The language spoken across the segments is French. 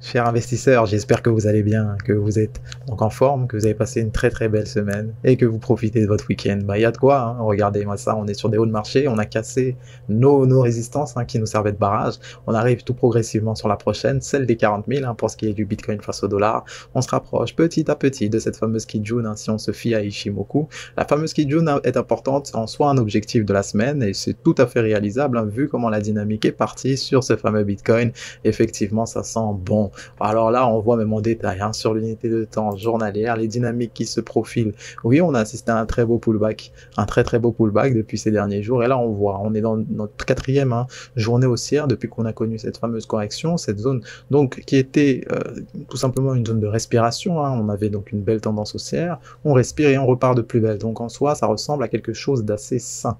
Chers investisseurs, j'espère que vous allez bien, que vous êtes donc en forme, que vous avez passé une très très belle semaine et que vous profitez de votre week-end. Bah, il y a de quoi, hein. Regardez-moi ça, on est sur des hauts de marché, on a cassé nos résistances qui nous servaient de barrage. On arrive tout progressivement sur la prochaine, celle des 40 000 pour ce qui est du Bitcoin face au dollar. On se rapproche petit à petit de cette fameuse Kijun si on se fie à Ishimoku. La fameuse Kijun est importante en soi un objectif de la semaine et c'est tout à fait réalisable vu comment la dynamique est partie sur ce fameux Bitcoin. Effectivement, ça sent bon. Alors là, on voit même en détail sur l'unité de temps journalière, les dynamiques qui se profilent. Oui, on a assisté à un très beau pullback, un très très beau pullback depuis ces derniers jours. Et là, on voit, on est dans notre quatrième journée haussière depuis qu'on a connu cette fameuse correction, cette zone donc qui était tout simplement une zone de respiration. On avait donc une belle tendance haussière, on respire et on repart de plus belle. Donc en soi, ça ressemble à quelque chose d'assez sain,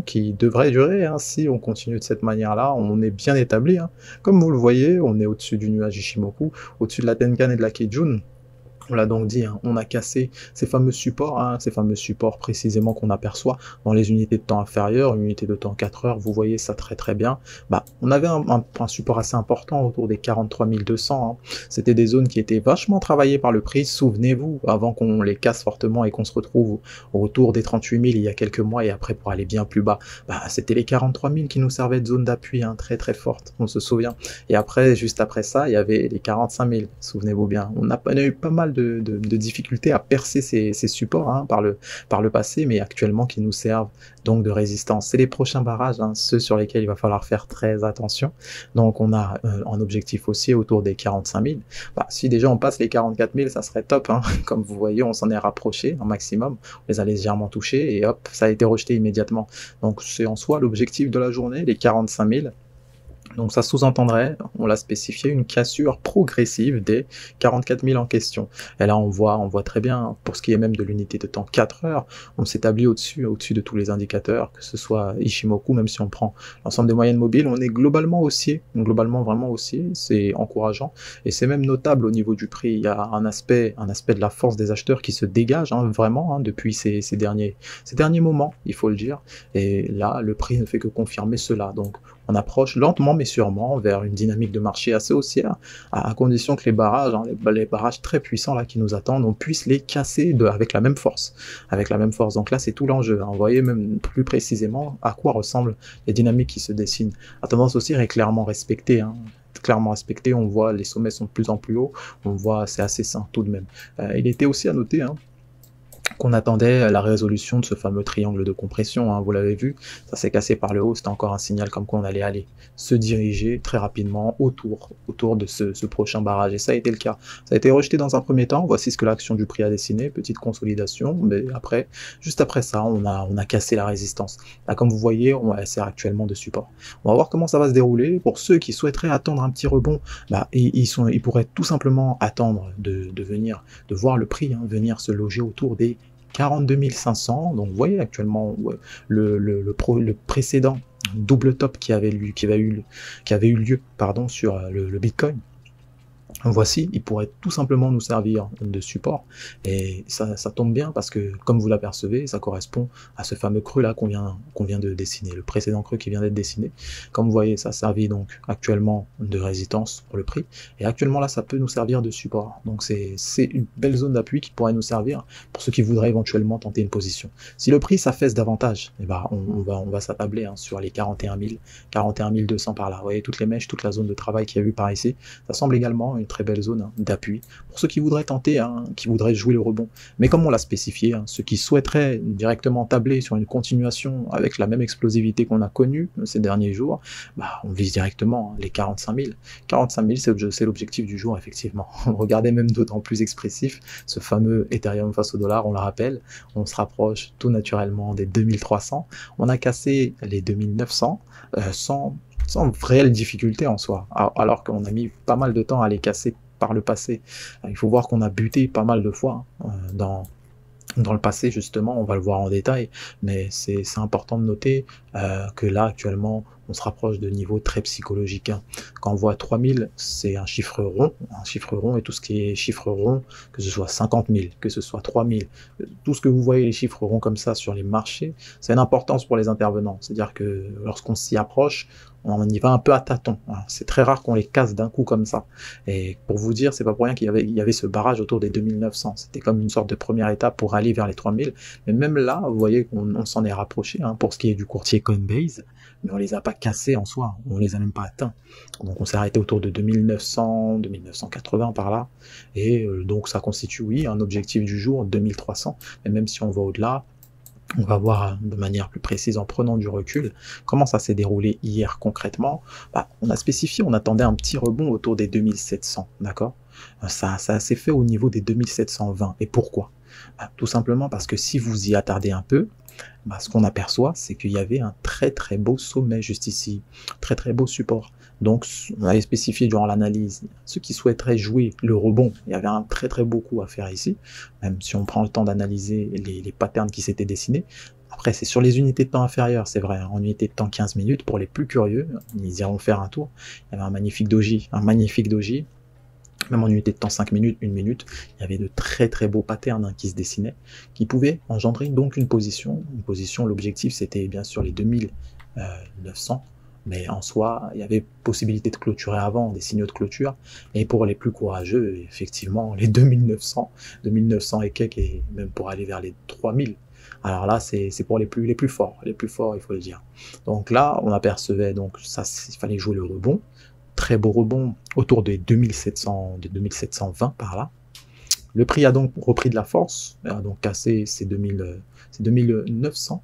qui devrait durer si on continue de cette manière-là. On est bien établi, comme vous le voyez, on est au-dessus du nuage Ishimoku, au-dessus de la Tenkan et de la Kijun. On l'a donc dit, on a cassé ces fameux supports précisément qu'on aperçoit dans les unités de temps inférieures, unité de temps 4 heures, vous voyez ça très très bien. On avait un support assez important autour des 43 200, C'était des zones qui étaient vachement travaillées par le prix, souvenez-vous, avant qu'on les casse fortement et qu'on se retrouve autour des 38 000 il y a quelques mois et après pour aller bien plus bas. C'était les 43 000 qui nous servaient de zone d'appui très très forte, on se souvient. Et après, juste après ça, il y avait les 45 000, souvenez-vous bien. On a eu pas mal de difficultés à percer ces supports par le passé, mais actuellement qui nous servent donc de résistance. C'est les prochains barrages, ceux sur lesquels il va falloir faire très attention. Donc on a un objectif haussier autour des 45 000. Si déjà on passe les 44 000, ça serait top. Comme vous voyez, on s'en est rapproché un maximum. On les a légèrement touchés et hop, ça a été rejeté immédiatement. Donc c'est en soi l'objectif de la journée, les 45 000. Donc ça sous-entendrait, on l'a spécifié, une cassure progressive des 44 000 en question. Et là on voit très bien, pour ce qui est même de l'unité de temps 4 heures, on s'établit au-dessus de tous les indicateurs, que ce soit Ishimoku, même si on prend l'ensemble des moyennes mobiles, on est globalement haussier, vraiment haussier, c'est encourageant, et c'est même notable au niveau du prix. Il y a un aspect de la force des acheteurs qui se dégage vraiment depuis ces derniers moments, il faut le dire, et là le prix ne fait que confirmer cela. Donc on approche lentement mais sûrement vers une dynamique de marché assez haussière, à condition que les barrages, les barrages très puissants qui nous attendent, on puisse les casser avec la même force. Donc là c'est tout l'enjeu. Vous voyez même plus précisément à quoi ressemblent les dynamiques qui se dessinent. La tendance haussière est clairement respectée. On voit les sommets sont de plus en plus hauts, on voit c'est assez sain tout de même. Il était aussi à noter qu'on attendait la résolution de ce fameux triangle de compression, vous l'avez vu, ça s'est cassé par le haut, c'était encore un signal comme quoi on allait aller se diriger très rapidement autour de ce prochain barrage, et ça a été le cas. Ça a été rejeté dans un premier temps, voici ce que l'action du prix a dessiné, petite consolidation, mais après, juste après ça, on a cassé la résistance. Là, comme vous voyez, on sert actuellement de support. On va voir comment ça va se dérouler. Pour ceux qui souhaiteraient attendre un petit rebond, ils pourraient tout simplement attendre de voir le prix venir se loger autour des 42 500, donc vous voyez actuellement le précédent double top qui avait eu lieu sur le Bitcoin. Voici, il pourrait tout simplement nous servir de support, et ça tombe bien parce que, comme vous l'apercevez, ça correspond à ce fameux creux là qu'on vient de dessiner, le précédent creux qui vient d'être dessiné. Comme vous voyez, ça servit donc actuellement de résistance pour le prix, et actuellement là ça peut nous servir de support. Donc c'est une belle zone d'appui qui pourrait nous servir pour ceux qui voudraient éventuellement tenter une position. Si le prix s'affaisse davantage, on va s'attabler sur les 41 000, 41 200 par là. Vous voyez toutes les mèches, toute la zone de travail qu'il y a eu par ici, ça semble également une très belle zone d'appui pour ceux qui voudraient tenter, qui voudraient jouer le rebond. Mais comme on l'a spécifié, ceux qui souhaiteraient directement tabler sur une continuation avec la même explosivité qu'on a connue ces derniers jours, on vise directement les 45 000. 45 000, c'est l'objectif du jour, effectivement. Regardez même d'autant plus expressif ce fameux Ethereum face au dollar, on le rappelle, on se rapproche tout naturellement des 2300. On a cassé les 2900 sans réelle difficulté en soi, alors qu'on a mis pas mal de temps à les casser par le passé. Il faut voir qu'on a buté pas mal de fois dans le passé, justement, on va le voir en détail, mais c'est important de noter que là, actuellement, on se rapproche de niveaux très psychologiques, hein. Quand on voit 3000, c'est un chiffre rond, et tout ce qui est chiffre rond, que ce soit 50 000, que ce soit 3000, tout ce que vous voyez les chiffres ronds comme ça sur les marchés, c'est une importance pour les intervenants. C'est-à-dire que lorsqu'on s'y approche, on y va un peu à tâtons, hein. C'est très rare qu'on les casse d'un coup comme ça. Et pour vous dire, c'est pas pour rien qu'il y avait ce barrage autour des 2900. C'était comme une sorte de première étape pour aller vers les 3000. Mais même là, vous voyez qu'on s'en est rapproché, hein, pour ce qui est du courtier Coinbase, mais on les a pas cassés en soi, on les a même pas atteints. Donc on s'est arrêté autour de 2900, 2980 par là. Et donc ça constitue, oui, un objectif du jour, 2300. Mais même si on va au-delà, on va voir de manière plus précise en prenant du recul comment ça s'est déroulé hier concrètement. On a spécifié, on attendait un petit rebond autour des 2700, d'accord? Ça s'est fait au niveau des 2720. Et pourquoi? Tout simplement parce que si vous y attardez un peu, ce qu'on aperçoit, c'est qu'il y avait un très très beau sommet juste ici, très très beau support. Donc on avait spécifié durant l'analyse, ceux qui souhaiteraient jouer le rebond, il y avait un très très beau coup à faire ici, même si on prend le temps d'analyser les patterns qui s'étaient dessinés. Après c'est sur les unités de temps inférieures, c'est vrai, en unité de temps 15 minutes, pour les plus curieux, ils iront faire un tour. Il y avait un magnifique doji, même en unité de temps 5 minutes, 1 minute, il y avait de très très beaux patterns, hein, qui se dessinaient, qui pouvaient engendrer donc une position. L'objectif c'était bien sûr les 2900, mais en soi, il y avait possibilité de clôturer avant, des signaux de clôture, et pour les plus courageux, effectivement, les 2900 et quelques, et même pour aller vers les 3000. Alors là, c'est pour les plus forts, il faut le dire. Donc là, on apercevait, donc ça, il fallait jouer le rebond, très beau rebond autour des 2720 par là. Le prix a donc repris de la force, a donc cassé ces 2900.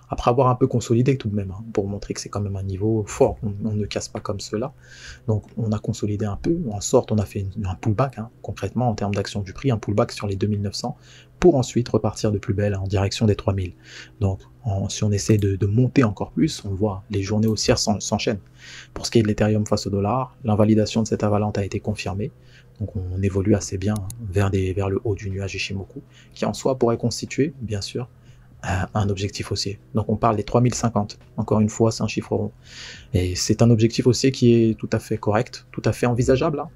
Après avoir un peu consolidé tout de même, hein, pour montrer que c'est quand même un niveau fort, on ne casse pas comme cela. Donc on a consolidé un peu, en sorte on a fait un pullback, hein, concrètement en termes d'action du prix, un pullback sur les 2900, pour ensuite repartir de plus belle, hein, en direction des 3000. Donc si on essaie de monter encore plus, on voit les journées haussières s'enchaînent. Pour ce qui est de l'Ethereum face au dollar, l'invalidation de cette avalante a été confirmée. Donc on évolue assez bien, hein, vers le haut du nuage Ishimoku, qui en soi pourrait constituer, bien sûr, un objectif haussier. Donc on parle des 3050. Encore une fois, c'est un chiffre rond. Et c'est un objectif haussier qui est tout à fait correct, tout à fait envisageable, hein.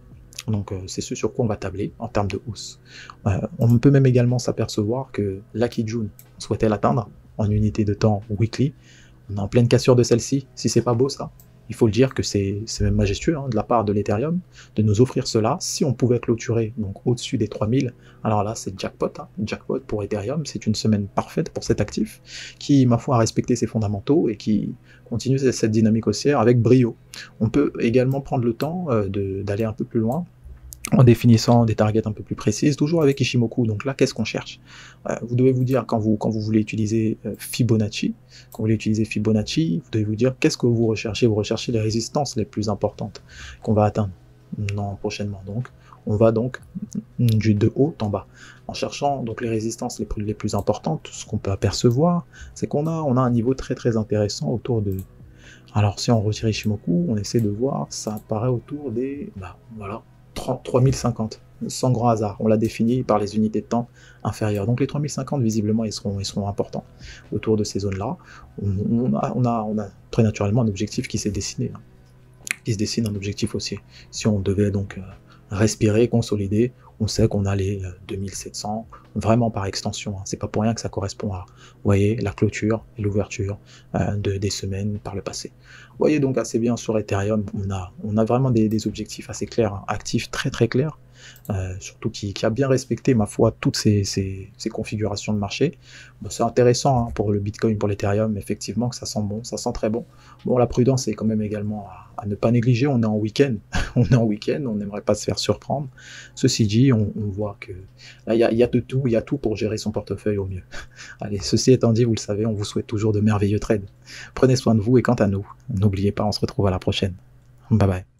Donc c'est ce sur quoi on va tabler en termes de hausse. On peut même également s'apercevoir que Lucky June souhaitait l'atteindre en unité de temps weekly. On est en pleine cassure de celle-ci, si c'est pas beau ça. Il faut le dire que c'est même majestueux, hein, de la part de l'Ethereum de nous offrir cela. Si on pouvait clôturer donc au-dessus des 3000, alors là c'est jackpot, hein, jackpot pour Ethereum. C'est une semaine parfaite pour cet actif qui, ma foi, a respecté ses fondamentaux et qui continue cette dynamique haussière avec brio. On peut également prendre le temps d'aller un peu plus loin en définissant des targets un peu plus précises, toujours avec Ishimoku. Donc là, qu'est-ce qu'on cherche? Vous devez vous dire, quand vous voulez utiliser Fibonacci, vous devez vous dire qu'est-ce que vous recherchez. Vous recherchez les résistances les plus importantes qu'on va atteindre prochainement. Donc, on va donc de haut en bas, en cherchant donc les résistances les plus importantes. Ce qu'on peut apercevoir, c'est qu'on a un niveau très très intéressant autour de... Alors, si on retire Ishimoku, on essaie de voir, ça apparaît autour des... voilà, 3050, sans grand hasard. On l'a défini par les unités de temps inférieures. Donc les 3050, visiblement, ils seront importants autour de ces zones-là. On a très naturellement un objectif qui s'est dessiné, hein, qui se dessine, un objectif haussier. Si on devait donc respirer, consolider, on sait qu'on a les 2700, vraiment par extension, hein. C'est pas pour rien que ça correspond à, vous voyez, la clôture et l'ouverture des semaines par le passé. Vous voyez donc assez bien sur Ethereum, on a vraiment des objectifs assez clairs, hein, actifs très très clairs, surtout qui a bien respecté, ma foi, toutes ces configurations de marché. Bon, c'est intéressant, hein, pour le Bitcoin, pour l'Ethereum, effectivement, que ça sent bon, ça sent très bon. Bon, la prudence est quand même également à ne pas négliger. On est en week-end, on n'aimerait pas se faire surprendre. Ceci dit, on voit que là, il y a tout pour gérer son portefeuille au mieux. Allez, ceci étant dit, vous le savez, on vous souhaite toujours de merveilleux trades. Prenez soin de vous, et quant à nous, n'oubliez pas, on se retrouve à la prochaine. Bye bye.